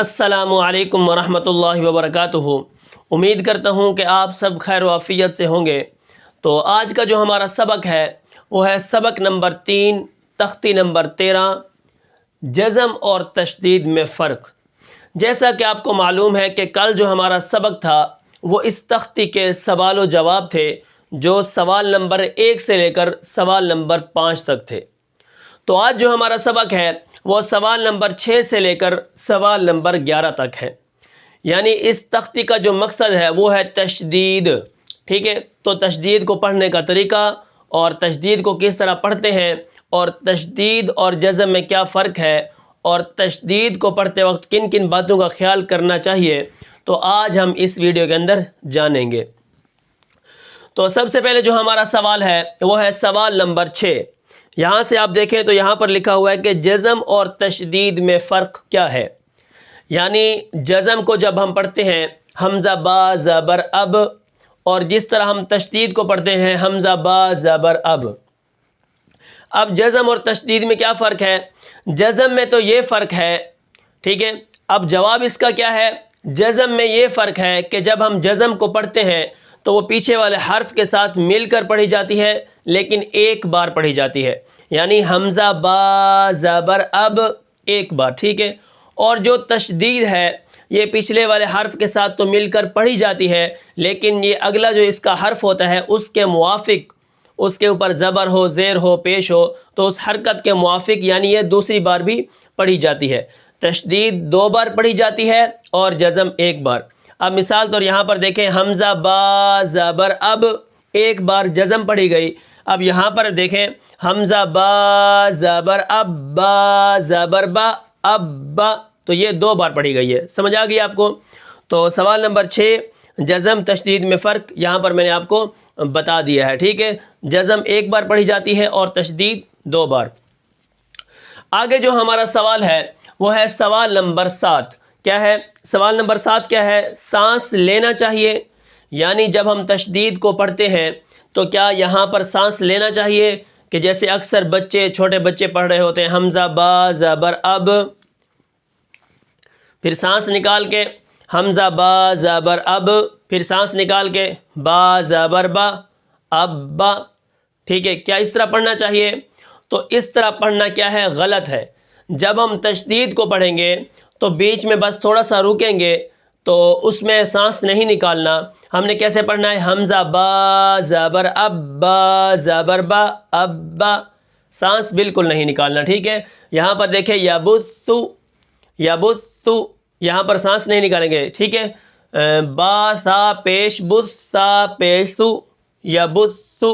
السلام علیکم ورحمۃ اللہ وبرکاتہ۔ امید کرتا ہوں کہ آپ سب خیر و عافیت سے ہوں گے۔ تو آج کا جو ہمارا سبق ہے وہ ہے سبق نمبر 3، تختی نمبر 13، جزم اور تشدید میں فرق۔ جیسا کہ آپ کو معلوم ہے کہ کل جو ہمارا سبق تھا وہ اس تختی کے سوال و جواب تھے، جو سوال نمبر 1 سے لے کر سوال نمبر 5 تک تھے۔ تو آج جو ہمارا سبق ہے وہ سوال نمبر 6 سے لے کر سوال نمبر 11 تک ہے۔ یعنی اس تختی کا جو مقصد ہے وہ ہے تشدید، ٹھیک ہے؟ تو تشدید کو پڑھنے کا طریقہ اور تشدید کو کس طرح پڑھتے ہیں، اور تشدید اور جزم میں کیا فرق ہے، اور تشدید کو پڑھتے وقت کن کن باتوں کا خیال کرنا چاہیے، تو آج ہم اس ویڈیو کے اندر جانیں گے۔ تو سب سے پہلے جو ہمارا سوال ہے وہ ہے سوال نمبر 6۔ یہاں سے آپ دیکھیں تو یہاں پر لکھا ہوا ہے کہ جزم اور تشدید میں فرق کیا ہے۔ یعنی جزم کو جب ہم پڑھتے ہیں حمزہ با زبر اب، اور جس طرح ہم تشدید کو پڑھتے ہیں حمزہ با زبر اب۔ اب جزم اور تشدید میں کیا فرق ہے؟ جزم میں تو یہ فرق ہے، ٹھیک ہے؟ اب جواب اس کا کیا ہے؟ جزم میں یہ فرق ہے کہ جب ہم جزم کو پڑھتے ہیں تو وہ پیچھے والے حرف کے ساتھ مل کر پڑھی جاتی ہے، لیکن ایک بار پڑھی جاتی ہے۔ یعنی حمزہ با زبر اب ایک بار، ٹھیک ہے؟ اور جو تشدید ہے یہ پچھلے والے حرف کے ساتھ تو مل کر پڑھی جاتی ہے، لیکن یہ اگلا جو اس کا حرف ہوتا ہے اس کے موافق، اس کے اوپر زبر ہو، زیر ہو، پیش ہو، تو اس حرکت کے موافق یعنی یہ دوسری بار بھی پڑھی جاتی ہے۔ تشدید 2 بار پڑھی جاتی ہے اور جزم 1 بار۔ اب مثال طور یہاں پر دیکھیں حمزہ با زبر اب ایک بار جزم پڑھی گئی۔ اب یہاں پر دیکھیں حمزہ با زبر اب با زبر با اب با، تو یہ 2 بار پڑھی گئی ہے۔ سمجھ آ گئی آپ کو؟ تو سوال نمبر 6 جزم تشدید میں فرق یہاں پر میں نے آپ کو بتا دیا ہے، ٹھیک ہے؟ جزم 1 بار پڑھی جاتی ہے اور تشدید 2 بار۔ آگے جو ہمارا سوال ہے وہ ہے سوال نمبر 7۔ کیا ہے سوال نمبر 7؟ کیا ہے؟ سانس لینا چاہیے۔ یعنی جب ہم تشدید کو پڑھتے ہیں تو کیا یہاں پر سانس لینا چاہیے؟ کہ جیسے اکثر بچے، چھوٹے بچے پڑھ رہے ہوتے ہیں حمزہ با زبر اب، پھر سانس نکال کے حمزہ با زبر اب، پھر سانس نکال کے با زبر با اب با، ٹھیک ہے؟ کیا اس طرح پڑھنا چاہیے؟ تو اس طرح پڑھنا کیا ہے؟ غلط ہے۔ جب ہم تشدید کو پڑھیں گے تو بیچ میں بس تھوڑا سا رکیں گے، تو اس میں سانس نہیں نکالنا۔ ہم نے کیسے پڑھنا ہے؟ حمزہ با زبر اب با زبر با اب با، سانس بالکل نہیں نکالنا، ٹھیک ہے؟ یہاں پر دیکھیں یبث یبث، یہاں پر سانس نہیں نکالیں گے، ٹھیک ہے؟ با سا پیش بث سا پیش یبث،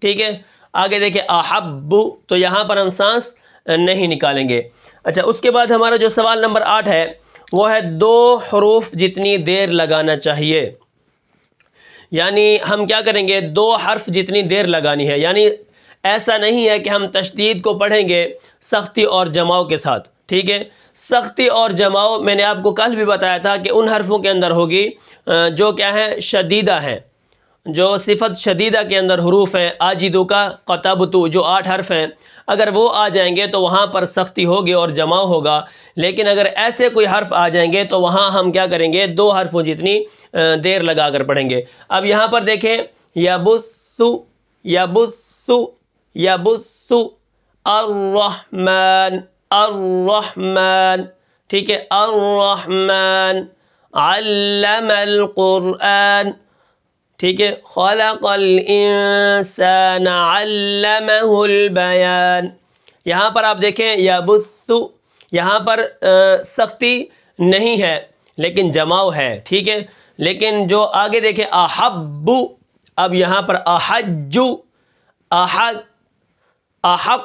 ٹھیک ہے؟ آگے دیکھیں احب، تو یہاں پر ہم سانس نہیں نکالیں گے۔ اچھا، اس کے بعد ہمارا جو سوال نمبر 8 ہے وہ ہے 2 حروف جتنی دیر لگانا چاہیے۔ یعنی ہم کیا کریں گے؟ 2 حرف جتنی دیر لگانی ہے۔ یعنی ایسا نہیں ہے کہ ہم تشدید کو پڑھیں گے سختی اور جماؤ کے ساتھ، ٹھیک ہے؟ سختی اور جماؤ میں نے آپ کو کل بھی بتایا تھا کہ ان حرفوں کے اندر ہوگی جو کیا ہے؟ شدیدہ ہیں، جو صفت شدیدہ کے اندر حروف ہیں، آجدو کا قطبتو، جو 8 حرف ہیں، اگر وہ آ جائیں گے تو وہاں پر سختی ہوگی اور جماؤ ہوگا۔ لیکن اگر ایسے کوئی حرف آ جائیں گے تو وہاں ہم کیا کریں گے؟ 2 حرفوں جتنی دیر لگا کر پڑھیں گے۔ اب یہاں پر دیکھیں یبث یبث یبث، الرحمن الرحمن، ٹھیک ہے؟ الرحمن، علم القرآن، ٹھیک ہے؟ خلق الانسان علمہ البیان۔ یہاں پر آپ دیکھیں یبث، یہاں پر سختی نہیں ہے لیکن جماؤ ہے، ٹھیک ہے؟ لیکن جو آگے دیکھیں احب، اب یہاں پر احج احد احق،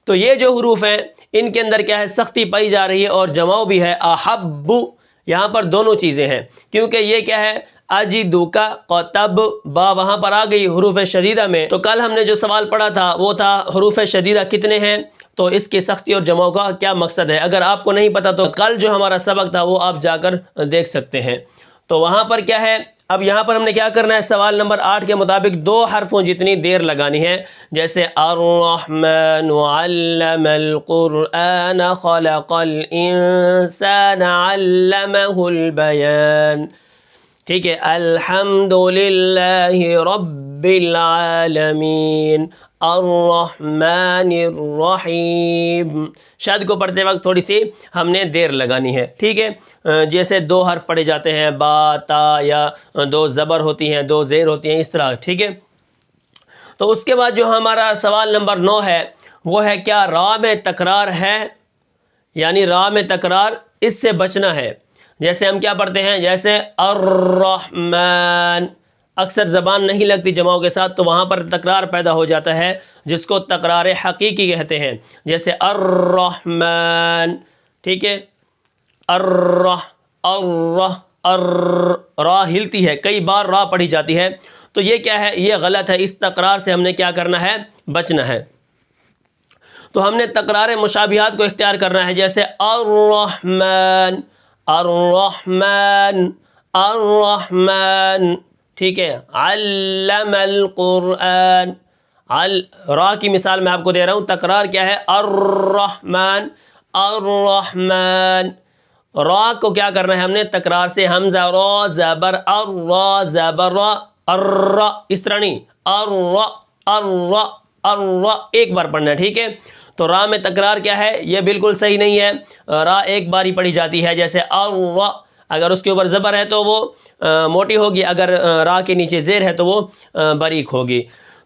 تو یہ جو حروف ہیں ان کے اندر کیا ہے؟ سختی پائی جا رہی ہے اور جماؤ بھی ہے۔ احب، یہاں پر دونوں چیزیں ہیں، کیونکہ یہ کیا ہے؟ اجدو کا قطب، با وہاں پر آ گئی حروف شدیدہ میں۔ تو کل ہم نے جو سوال پڑھا تھا وہ تھا حروف شدیدہ کتنے ہیں، تو اس کی سختی اور جماؤ کا کیا مقصد ہے۔ اگر آپ کو نہیں پتا تو کل جو ہمارا سبق تھا وہ آپ جا کر دیکھ سکتے ہیں۔ تو وہاں پر کیا ہے؟ اب یہاں پر ہم نے کیا کرنا ہے، سوال نمبر 8 کے مطابق 2 حرفوں جتنی دیر لگانی ہے، جیسے الرحمن علم القرآن خلق الانسان علمہ البیان، ٹھیک ہے، الحمد للہ رب العالمین الرحمن الرحیم، شد کو پڑھتے وقت تھوڑی سی ہم نے دیر لگانی ہے، ٹھیک ہے، جیسے 2 حرف پڑھے جاتے ہیں، با تا، یا 2 زبر ہوتی ہیں، 2 زیر ہوتی ہیں، اس طرح، ٹھیک ہے۔ تو اس کے بعد جو ہمارا سوال نمبر 9 ہے وہ ہے کیا را میں تکرار ہے، یعنی را میں تکرار، اس سے بچنا ہے۔ جیسے ہم کیا پڑھتے ہیں، جیسے الرحمن، اکثر زبان نہیں لگتی جماؤں کے ساتھ تو وہاں پر تکرار پیدا ہو جاتا ہے، جس کو تکرار حقیقی کہتے ہیں، جیسے الرحمن، ٹھیک ہے، را ہلتی ہے، کئی بار را پڑھی جاتی ہے، تو یہ کیا ہے، یہ غلط ہے، اس تکرار سے ہم نے کیا کرنا ہے، بچنا ہے۔ تو ہم نے تکرار مشابہات کو اختیار کرنا ہے، جیسے الرحمن الرحمن الرحمن، ٹھیک ہے، علم القرآن، را کی مثال میں آپ کو دے رہا ہوں، تکرار کیا ہے، الرحمن الرحمن، را کو کیا کرنا ہے ہم نے، تکرار سے، حمزہ را زبر را زبر را، اس طرح نہیں، ایک بار پڑھنا ہے، ٹھیک ہے۔ تو را میں تکرار کیا ہے، یہ بالکل صحیح نہیں ہے، را ایک بار ہی پڑھی جاتی ہے، جیسے اگر اس کے اوپر زبر ہے تو وہ موٹی ہوگی، اگر را کے نیچے زیر ہے تو وہ باریک ہوگی۔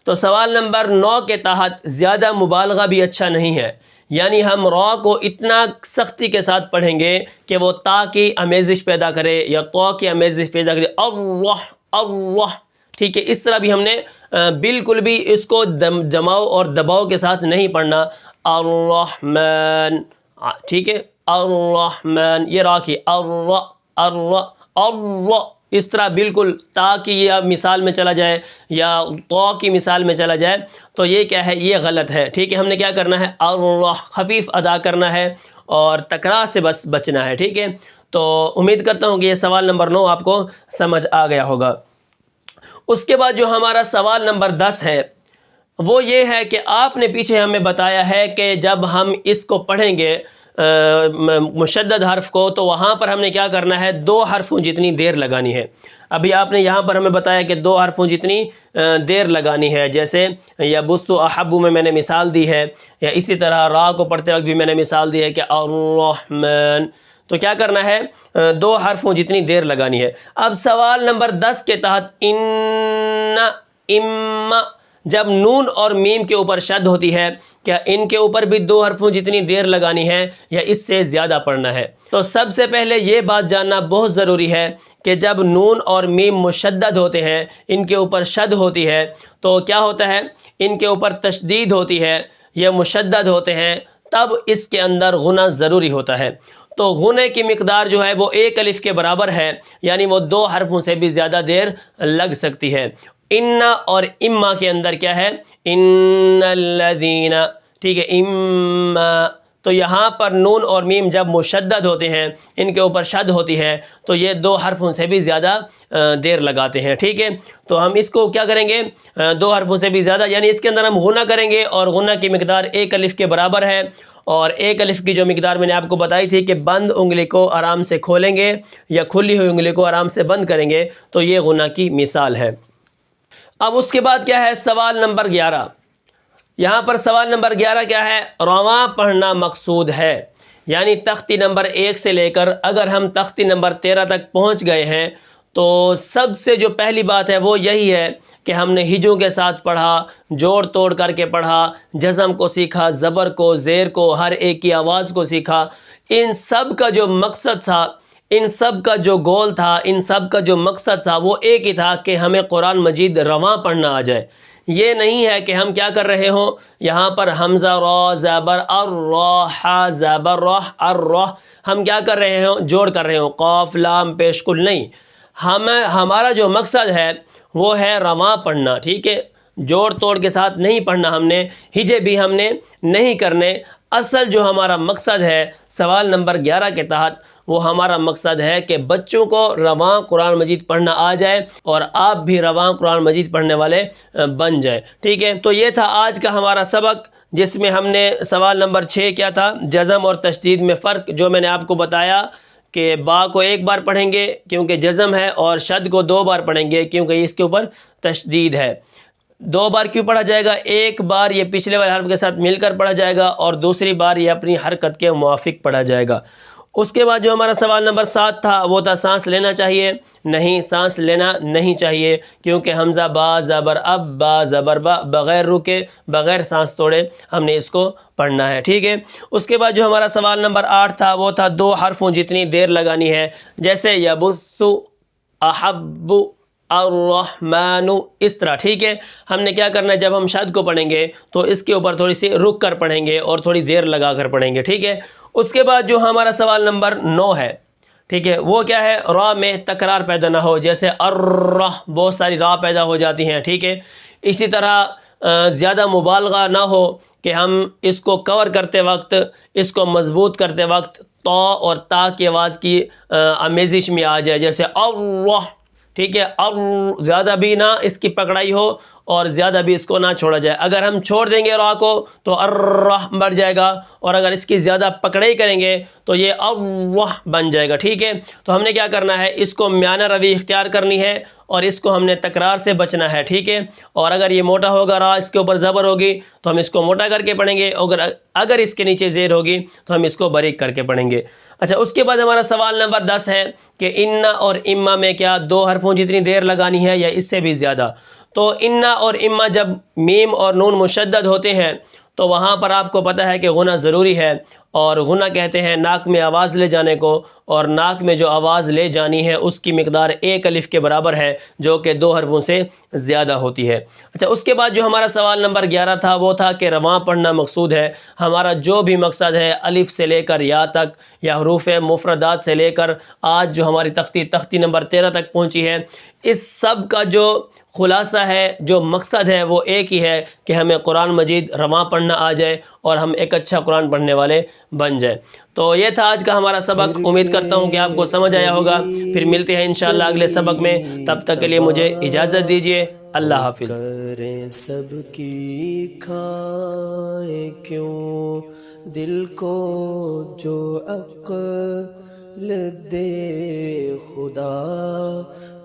تو سوال نمبر 9 کے تحت زیادہ مبالغہ بھی اچھا نہیں ہے، یعنی ہم را کو اتنا سختی کے ساتھ پڑھیں گے کہ وہ تا کی آمیزش پیدا کرے یا تو کی آمیزش پیدا کرے، اللہ، ٹھیک ہے، اس طرح بھی ہم نے بالکل بھی اس کو جماؤ اور دباؤ کے ساتھ نہیں پڑھنا، الرحمن، ٹھیک ہے، الرحمن، یہ را کی اس طرح بالکل تا کی یا مثال میں چلا جائے یا تو کی مثال میں چلا جائے تو یہ کیا ہے، یہ غلط ہے، ٹھیک ہے۔ ہم نے کیا کرنا ہے، خفیف ادا کرنا ہے اور تکرار سے بس بچنا ہے، ٹھیک ہے۔ تو امید کرتا ہوں کہ یہ سوال نمبر 9 آپ کو سمجھ آ گیا ہوگا۔ اس کے بعد جو ہمارا سوال نمبر 10 ہے وہ یہ ہے کہ آپ نے پیچھے ہمیں بتایا ہے کہ جب ہم اس کو پڑھیں گے مشدد حرف کو تو وہاں پر ہم نے کیا کرنا ہے، 2 حرفوں جتنی دیر لگانی ہے۔ ابھی آپ نے یہاں پر ہمیں بتایا کہ 2 حرفوں جتنی دیر لگانی ہے، جیسے یا بستو احبو میں نے مثال دی ہے، یا اسی طرح را کو پڑھتے وقت بھی میں نے مثال دی ہے کہ الرحمن، تو کیا کرنا ہے، 2 حرفوں جتنی دیر لگانی ہے۔ اب سوال نمبر 10 کے تحت اما، جب نون اور میم کے اوپر شد ہوتی ہے کیا ان کے اوپر بھی 2 حرفوں جتنی دیر لگانی ہے یا اس سے زیادہ پڑھنا ہے؟ تو سب سے پہلے یہ بات جاننا بہت ضروری ہے کہ جب نون اور میم مشدد ہوتے ہیں، ان کے اوپر شد ہوتی ہے، تو کیا ہوتا ہے، ان کے اوپر تشدید ہوتی ہے، یہ مشدد ہوتے ہیں، تب اس کے اندر غنہ ضروری ہوتا ہے۔ تو غنے کی مقدار جو ہے وہ 1 الف کے برابر ہے، یعنی وہ 2 حرفوں سے بھی زیادہ دیر لگ سکتی ہے۔ ان اور اما کے اندر کیا ہے، ان الذین، ٹھیک ہے، اما، تو یہاں پر نون اور میم جب مشدد ہوتے ہیں، ان کے اوپر شد ہوتی ہے، تو یہ 2 حرفوں سے بھی زیادہ دیر لگاتے ہیں، ٹھیک ہے۔ تو ہم اس کو کیا کریں گے، 2 حرفوں سے بھی زیادہ، یعنی اس کے اندر ہم غنہ کریں گے اور غنہ کی مقدار 1 الف کے برابر ہے، اور 1 الف کی جو مقدار میں نے آپ کو بتائی تھی کہ بند انگلی کو آرام سے کھولیں گے یا کھلی ہوئی انگلی کو آرام سے بند کریں گے، تو یہ غنہ کی مثال ہے۔ اب اس کے بعد کیا ہے، سوال نمبر 11۔ یہاں پر سوال نمبر 11 کیا ہے، رواں پڑھنا مقصود ہے، یعنی تختی نمبر 1 سے لے کر اگر ہم تختی نمبر 13 تک پہنچ گئے ہیں تو سب سے جو پہلی بات ہے وہ یہی ہے کہ ہم نے ہجوں کے ساتھ پڑھا، جوڑ توڑ کر کے پڑھا، جزم کو سیکھا، زبر کو، زیر کو، ہر ایک کی آواز کو سیکھا۔ ان سب کا جو مقصد تھا، ان سب کا جو گول تھا، ان سب کا جو مقصد تھا وہ ایک ہی تھا کہ ہمیں قرآن مجید رواں پڑھنا آ جائے۔ یہ نہیں ہے کہ ہم کیا کر رہے ہوں، یہاں پر حمزہ را زبر الراح زبر راہ الراہ، ہم کیا کر رہے ہوں، جوڑ کر رہے ہوں، قاف لام پیش کل نہیں، ہمارا جو مقصد ہے وہ ہے رواں پڑھنا، ٹھیک ہے، جوڑ توڑ کے ساتھ نہیں پڑھنا ہم نے، ہجے بھی ہم نے نہیں کرنے۔ اصل جو ہمارا مقصد ہے سوال نمبر 11 کے تحت وہ ہمارا مقصد ہے کہ بچوں کو رواں قرآن مجید پڑھنا آ جائے اور آپ بھی رواں قرآن مجید پڑھنے والے بن جائے. ٹھیک ہے، تو یہ تھا آج کا ہمارا سبق، جس میں ہم نے سوال نمبر 6 کیا تھا، جزم اور تشدید میں فرق، جو میں نے آپ کو بتایا کہ با کو ایک بار پڑھیں گے کیونکہ جزم ہے، اور شد کو 2 بار پڑھیں گے کیونکہ اس کے اوپر تشدید ہے. 2 بار کیوں پڑھا جائے گا؟ ایک بار یہ پچھلے والے حرف کے ساتھ مل کر پڑھا جائے گا اور دوسری بار یہ اپنی حرکت کے موافق پڑھا جائے گا. اس کے بعد جو ہمارا سوال نمبر 7 تھا وہ تھا سانس لینا چاہیے؟ نہیں، سانس لینا نہیں چاہیے، کیونکہ حمزہ با زبر اب با زبر با بغیر رکے بغیر سانس توڑے ہم نے اس کو پڑھنا ہے. ٹھیک ہے، اس کے بعد جو ہمارا سوال نمبر 8 تھا وہ تھا 2 حرفوں جتنی دیر لگانی ہے، جیسے یبث، احب، الرحمن، اس طرح. ٹھیک ہے، ہم نے کیا کرنا ہے، جب ہم شد کو پڑھیں گے تو اس کے اوپر تھوڑی سی رک کر پڑھیں گے اور تھوڑی دیر لگا کر پڑھیں گے. ٹھیک ہے، اس کے بعد جو ہمارا سوال نمبر 9 ہے، ٹھیک ہے، وہ کیا ہے، را میں تکرار پیدا نہ ہو، جیسے الرح بہت ساری را پیدا ہو جاتی ہیں. ٹھیک ہے، اسی طرح زیادہ مبالغہ نہ ہو کہ ہم اس کو کور کرتے وقت، اس کو مضبوط کرتے وقت تو اور تا کی آواز کی آمیزش میں آ جائے، جیسے الرح. ٹھیک ہے، زیادہ بھی نہ اس کی پکڑائی ہو اور زیادہ بھی اس کو نہ چھوڑا جائے. اگر ہم چھوڑ دیں گے را کو تو الرح بڑھ جائے گا، اور اگر اس کی زیادہ پکڑائی کریں گے تو یہ الرح بن جائے گا. ٹھیک ہے، تو ہم نے کیا کرنا ہے، اس کو میانہ روی اختیار کرنی ہے اور اس کو ہم نے تکرار سے بچنا ہے. ٹھیک ہے، اور اگر یہ موٹا ہوگا را، اس کے اوپر زبر ہوگی تو ہم اس کو موٹا کر کے پڑھیں گے، اگر اس کے نیچے زیر ہوگی تو ہم اس کو باریک کر کے پڑھیں گے. اچھا، اس کے بعد ہمارا سوال نمبر 10 ہے کہ انا اور اما میں کیا 2 حرفوں جتنی دیر لگانی ہے یا اس سے بھی زیادہ؟ تو انا اور اما جب میم اور نون مشدد ہوتے ہیں تو وہاں پر آپ کو پتہ ہے کہ غنہ ضروری ہے، اور غنہ کہتے ہیں ناک میں آواز لے جانے کو، اور ناک میں جو آواز لے جانی ہے اس کی مقدار 1 الف کے برابر ہے، جو کہ 2 حرفوں سے زیادہ ہوتی ہے. اچھا، اس کے بعد جو ہمارا سوال نمبر 11 تھا وہ تھا کہ رواں پڑھنا مقصود ہے. ہمارا جو بھی مقصد ہے الف سے لے کر یا تک، یا حروف مفردات سے لے کر آج جو ہماری تختی نمبر 13 تک پہنچی ہے، اس سب کا جو خلاصہ ہے، جو مقصد ہے، وہ ایک ہی ہے کہ ہمیں قرآن مجید رواں پڑھنا آ جائے اور ہم ایک اچھا قرآن پڑھنے والے بن جائیں. تو یہ تھا آج کا ہمارا سبق، امید کرتا ہوں کہ آپ کو سمجھ آیا ہوگا. پھر ملتے ہیں انشاءاللہ اگلے سبق میں، تب تک کے لیے مجھے اجازت دیجیے. اللہ حافظ. کریں سب کی کھائیں کیوں دل کو جو عقل دے خدا،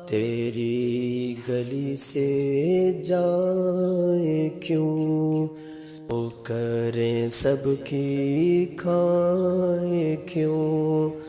تیری گلی سے جائیں کیوں، وہ کریں سب کی کھائیں کیوں.